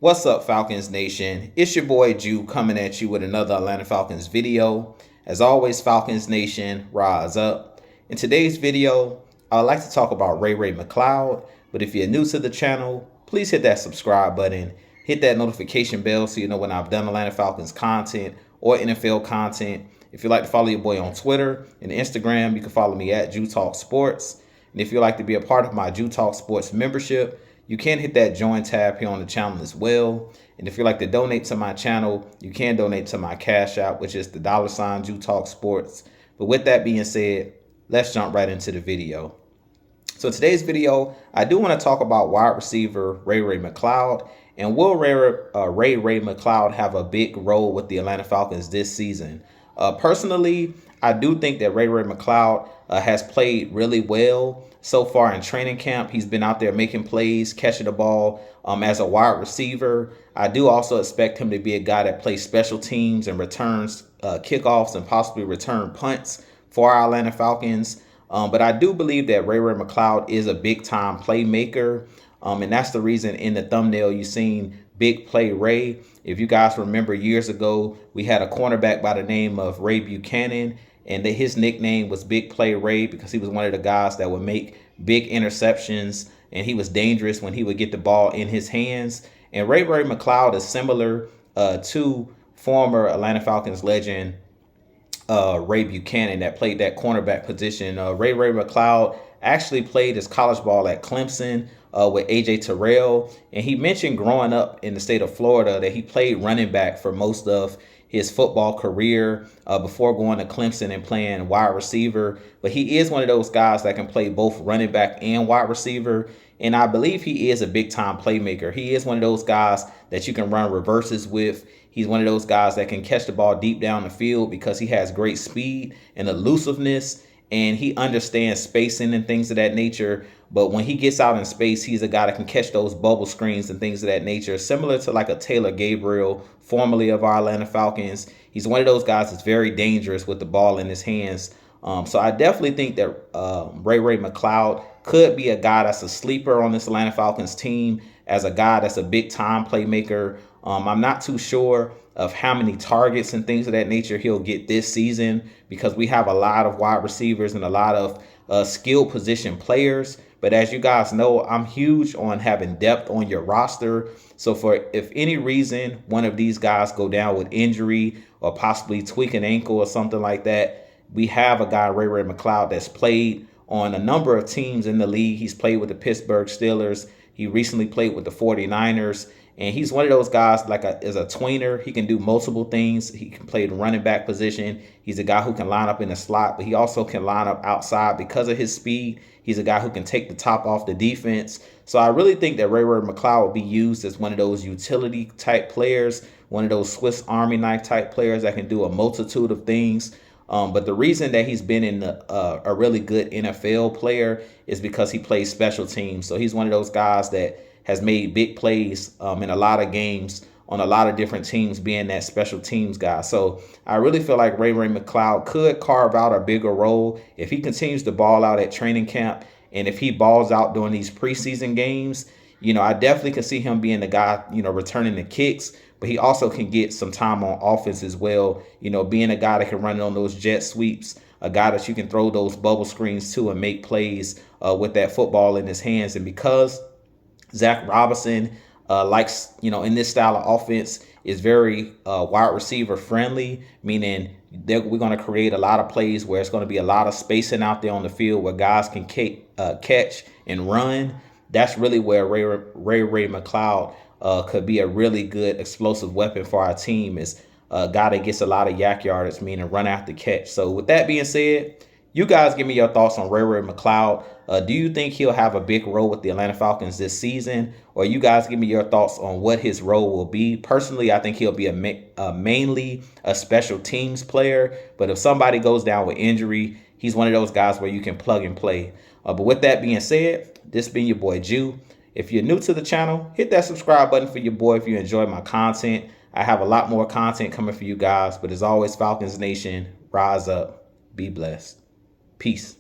What's up, Falcons Nation? It's your boy Jew coming at you with another Atlanta Falcons video. As always, Falcons Nation, rise up. In today's video, I would like to talk about Ray Ray McCloud, but if you're new to the channel, please hit that subscribe button, hit that notification bell so you know when I've done Atlanta Falcons content or NFL content. If you'd like to follow your boy on Twitter and Instagram, you can follow me at Jew Talk Sports. And if you'd like to be a part of my Jew Talk Sports membership, you can hit that join tab here on the channel as well. And if you'd like to donate to my channel, you can donate to my Cash App, which is the $ Jew Talk Sports. But with that being said, let's jump right into the video. So in today's video, I do want to talk about wide receiver Ray Ray McCloud. And will Ray Ray McCloud have a big role with the Atlanta Falcons this season? Personally, I do think that Ray Ray McCloud has played really well so far in training camp. He's been out there making plays, catching the ball as a wide receiver. I do also expect him to be a guy that plays special teams and returns kickoffs and possibly return punts for our Atlanta Falcons. But I do believe that Ray Ray McCloud is a big-time playmaker. And that's the reason in the thumbnail you've seen Big Play Ray. If you guys remember years ago, we had a cornerback by the name of Ray Buchanan, and his nickname was Big Play Ray because he was one of the guys that would make big interceptions, and he was dangerous when he would get the ball in his hands. And Ray Ray McCloud is similar to former Atlanta Falcons legend Ray Buchanan that played that cornerback position. Ray Ray McCloud actually played his college ball at Clemson with A.J. Terrell. And he mentioned growing up in the state of Florida that he played running back for most of his football career before going to Clemson and playing wide receiver. But he is one of those guys that can play both running back and wide receiver. And I believe he is a big-time playmaker. He is one of those guys that you can run reverses with. He's one of those guys that can catch the ball deep down the field because he has great speed and elusiveness, and he understands spacing and things of that nature. But when he gets out in space, he's a guy that can catch those bubble screens and things of that nature, similar to like a Taylor Gabriel, formerly of our Atlanta Falcons. He's one of those guys that's very dangerous with the ball in his hands. So I definitely think that Ray Ray McCloud could be a guy that's a sleeper on this Atlanta Falcons team, as a guy that's a big-time playmaker. I'm not too sure of how many targets and things of that nature he'll get this season because we have a lot of wide receivers and a lot of skilled position players. But as you guys know, I'm huge on having depth on your roster. So if any reason one of these guys go down with injury or possibly tweak an ankle or something like that, we have a guy, Ray Ray McCloud, that's played on a number of teams in the league. He's played with the Pittsburgh Steelers. He recently played with the 49ers. And he's one of those guys as a tweener. He can do multiple things. He can play the running back position. He's a guy who can line up in the slot, but he also can line up outside because of his speed. He's a guy who can take the top off the defense. So I really think that Ray Ray McCloud will be used as one of those utility type players, one of those Swiss Army knife type players that can do a multitude of things. But the reason that he's been a really good NFL player is because he plays special teams. So he's one of those guys that has made big plays in a lot of games on a lot of different teams, being that special teams guy. So I really feel like Ray Ray McCloud could carve out a bigger role if he continues to ball out at training camp, and if he balls out during these preseason games. I definitely can see him being the guy, returning the kicks, but he also can get some time on offense as well. Being a guy that can run on those jet sweeps, a guy that you can throw those bubble screens to and make plays with that football in his hands. And because Zach Robinson likes, in this style of offense, is very wide receiver friendly, meaning we're going to create a lot of plays where it's going to be a lot of spacing out there on the field where guys can catch and run. That's really where Ray Ray McCloud could be a really good explosive weapon for our team, is a guy that gets a lot of yak yardage, meaning run after catch. So with that being said, you guys give me your thoughts on Ray Ray McCloud. Do you think he'll have a big role with the Atlanta Falcons this season? Or you guys give me your thoughts on what his role will be. Personally, I think he'll be mainly a special teams player. But if somebody goes down with injury, he's one of those guys where you can plug and play. But with that being said, this been your boy Jew. If you're new to the channel, hit that subscribe button for your boy if you enjoy my content. I have a lot more content coming for you guys. But as always, Falcons Nation, rise up, be blessed. Peace.